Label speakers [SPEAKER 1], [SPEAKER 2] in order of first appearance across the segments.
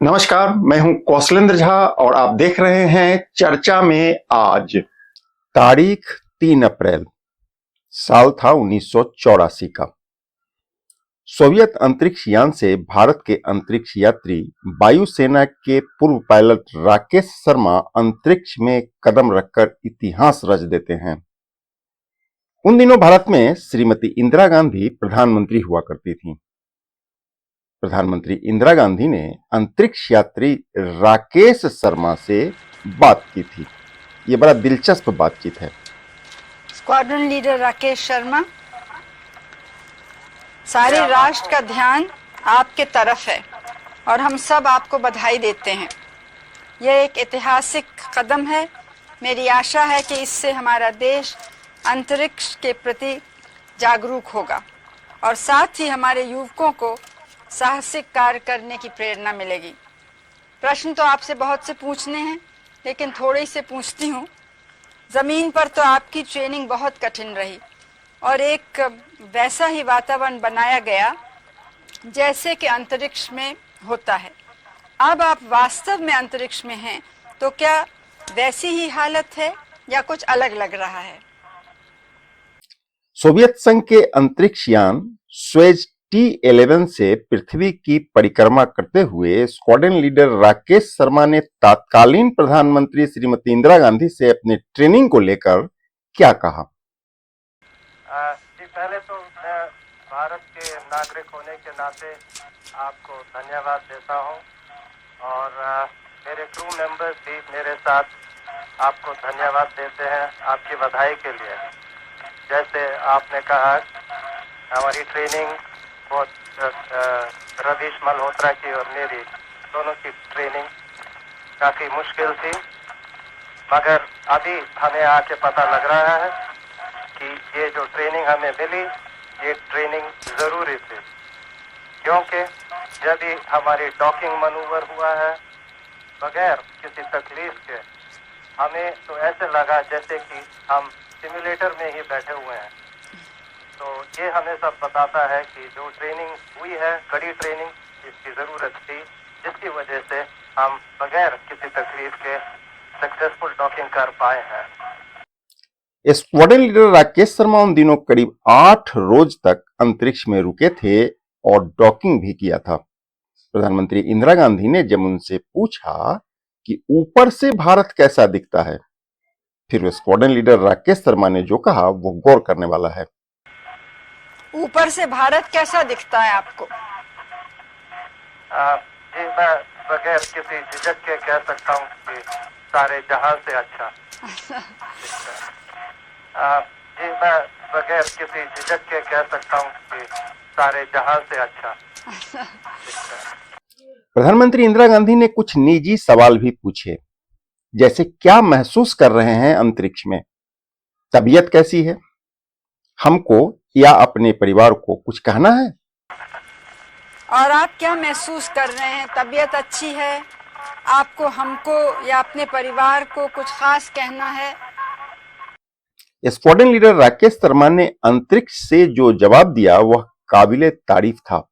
[SPEAKER 1] नमस्कार, मैं हूं कौशलेंद्र झा और आप देख रहे हैं चर्चा में आज। तारीख 3 अप्रैल, साल था 1984 का। सोवियत अंतरिक्ष यान से भारत के अंतरिक्ष यात्री वायुसेना के पूर्व पायलट राकेश शर्मा अंतरिक्ष में कदम रखकर इतिहास रच देते हैं। उन दिनों भारत में श्रीमती इंदिरा गांधी प्रधानमंत्री हुआ करती थी। प्रधानमंत्री इंदिरा गांधी ने अंतरिक्ष यात्री राकेश शर्मा से बात की थी। ये बड़ा दिलचस्प बातचीत है।
[SPEAKER 2] स्क्वाड्रन लीडर राकेश शर्मा, सारे राष्ट्र का ध्यान आपके तरफ है और हम सब आपको बधाई देते हैं। यह एक ऐतिहासिक कदम है। मेरी आशा है कि इससे हमारा देश अंतरिक्ष के प्रति जागरूक होगा और साथ ही हमारे युवकों को साहसिक कार्य करने की प्रेरणा मिलेगी। प्रश्न तो आपसे बहुत से पूछने हैं, लेकिन थोड़ी से पूछती हूँ। ज़मीन पर तो आपकी ट्रेनिंग बहुत कठिन रही और एक वैसा ही वातावरण बनाया गया जैसे कि अंतरिक्ष में होता है। अब आप वास्तव में अंतरिक्ष में हैं, तो क्या वैसी ही हालत है या कुछ अलग लग रहा है?
[SPEAKER 1] सोवियत संघ के अंतरिक्ष यान स्वेज T-11 से पृथ्वी की परिक्रमा करते हुए स्क्वाड्रन लीडर राकेश शर्मा ने तत्कालीन प्रधानमंत्री श्रीमती इंदिरा गांधी से अपने ट्रेनिंग को लेकर क्या कहा?
[SPEAKER 3] जी, पहले तो मैं भारत के नागरिक होने के नाते आपको धन्यवाद देता हूं और मेरे क्रू मेंबर्स भी मेरे साथ आपको धन्यवाद देते हैं आपकी बधाई के लिए। जैसे आपने कहा, हमारी ट्रेनिंग बहुत रवीश मल्होत्रा की और मेरी दोनों की ट्रेनिंग काफ़ी मुश्किल थी, मगर अभी हमें आके पता लग रहा है कि ये जो ट्रेनिंग हमें मिली, ये ट्रेनिंग ज़रूरी थी, क्योंकि जब भी हमारी डॉकिंग मनूवर हुआ है बगैर किसी तकलीफ के, हमें तो ऐसे लगा जैसे कि हम सिमुलेटर में ही बैठे हुए हैं। तो ये हमें सब बताता है कि जो ट्रेनिंग हुई है, कड़ी ट्रेनिंग, इसकी ज़रूरत थी, जिसकी वजह से हम बगैर किसी तकलीफ के सक्सेसफुल डॉकिंग कर पाए हैं।
[SPEAKER 1] स्क्वाड्रन लीडर राकेश शर्मा उन दिनों करीब 8 रोज तक अंतरिक्ष में रुके थे और डॉकिंग भी किया था। प्रधानमंत्री इंदिरा गांधी ने जब उनसे पूछा कि ऊपर से भारत कैसा दिखता है, फिर स्क्वाड्रन लीडर राकेश शर्मा ने जो कहा वो गौर करने वाला है।
[SPEAKER 2] ऊपर से भारत कैसा दिखता है आपको?
[SPEAKER 3] जी, मैं बगैर किसी झिझक के कह सकता हूँ कि सारे जहां से अच्छा दिखता है। जी, मैं बगैर किसी झिझक के कह सकता हूँ कि सारे जहां से अच्छा दिखता है।
[SPEAKER 1] प्रधानमंत्री इंदिरा गांधी ने कुछ निजी सवाल भी पूछे, जैसे क्या महसूस कर रहे हैं अंतरिक्ष में, तबीयत कैसी है, हमको या अपने परिवार को कुछ कहना है।
[SPEAKER 2] और आप क्या महसूस कर रहे हैं? तबीयत अच्छी है? आपको, हमको या अपने परिवार को कुछ खास कहना है?
[SPEAKER 1] स्क्वाड्रन लीडर राकेश शर्मा ने अंतरिक्ष से जो जवाब दिया वह काबिले तारीफ था।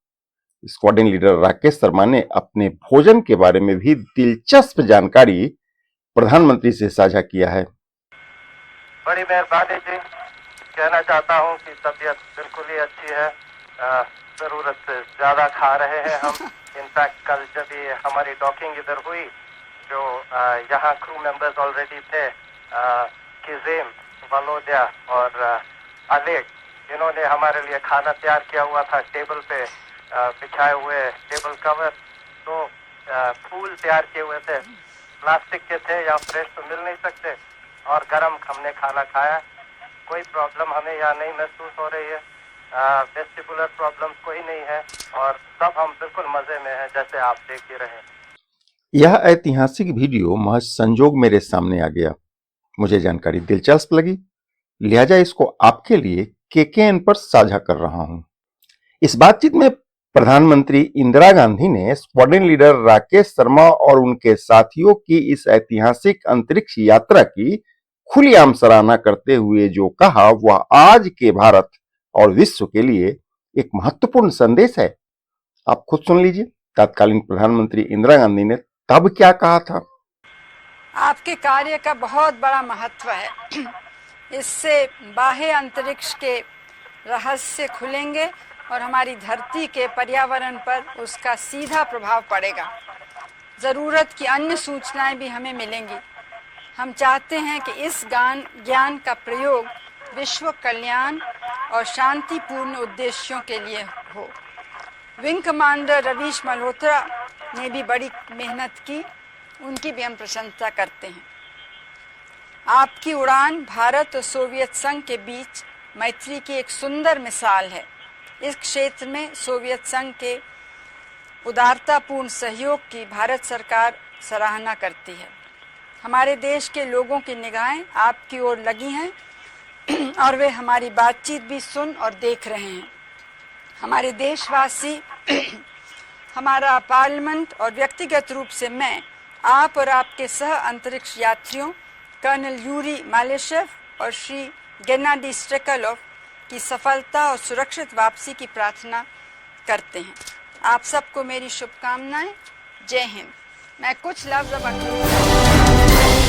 [SPEAKER 1] स्क्वाड्रन लीडर राकेश शर्मा ने अपने भोजन के बारे में भी दिलचस्प जानकारी प्रधानमंत्री से साझा किया है।
[SPEAKER 3] बड़ी मेहरबानी जी, कहना चाहता हूँ कि तबीयत बिल्कुल ही अच्छी है। ज़रूरत से ज़्यादा खा रहे हैं हम। इनफैक्ट कल जब ये हमारी डॉकिंग इधर हुई, जो यहाँ क्रू मेंबर्स ऑलरेडी थे, किजेम, वलोदिया और अलेक, इन्होंने हमारे लिए खाना तैयार किया हुआ था, टेबल पे बिछाए हुए टेबल कवर, तो फूल तैयार किए हुए थे, प्लास्टिक के थे, या फ्रेश तो मिल नहीं सकते, और गरम हमने खाना खाया। कोई प्रॉब्लम हमें यहाँ नहीं महसूस हो रही है, वेस्टिबुलर प्रॉब्लम कोई नहीं है, और सब हम बिल्कुल मजे में हैं, जैसे आप देख ही रहे हैं।
[SPEAKER 1] यह ऐतिहासिक वीडियो महज संजोग मेरे सामने आ गया। मुझे जानकारी दिलचस्प लगी, लिहाजा इसको आपके लिए KKN पर साझा कर रहा हूं। इस बातचीत में प्रधानमंत्री इंदिरा गांधी ने स्क्वाड्रन लीडर राकेश शर्मा और उनके साथियों की इस ऐतिहासिक अंतरिक्ष यात्रा की खुलेआम सराहना करते हुए जो कहा वह आज के भारत और विश्व के लिए एक महत्वपूर्ण संदेश है। आप खुद सुन लीजिए तत्कालीन प्रधानमंत्री इंदिरा गांधी ने तब क्या कहा था?
[SPEAKER 2] आपके कार्य का बहुत बड़ा महत्व है। इससे बाह्य अंतरिक्ष के रहस्य खुलेंगे और हमारी धरती के पर्यावरण पर उसका सीधा प्रभाव पड़ेगा। ज़रूरत की अन्य सूचनाएं भी हमें मिलेंगी। हम चाहते हैं कि इस ज्ञान का प्रयोग विश्व कल्याण और शांतिपूर्ण उद्देश्यों के लिए हो। विंग कमांडर रवीश मल्होत्रा ने भी बड़ी मेहनत की, उनकी भी हम प्रशंसा करते हैं। आपकी उड़ान भारत और सोवियत संघ के बीच मैत्री की एक सुंदर मिसाल है। इस क्षेत्र में सोवियत संघ के उदारतापूर्ण सहयोग की भारत सरकार सराहना करती है। हमारे देश के लोगों की निगाहें आपकी ओर लगी हैं और वे हमारी बातचीत भी सुन और देख रहे हैं। हमारे देशवासी, हमारा पार्लियामेंट और व्यक्तिगत रूप से मैं आप और आपके सह अंतरिक्ष यात्रियों कर्नल यूरी मालेशेव और श्री गेनाडी स्ट्रेकलोव की सफलता और सुरक्षित वापसी की प्रार्थना करते हैं। आप सबको मेरी शुभकामनाएं। जय हिंद। मैं कुछ लफ्ज़ अब अंग्रेज़ी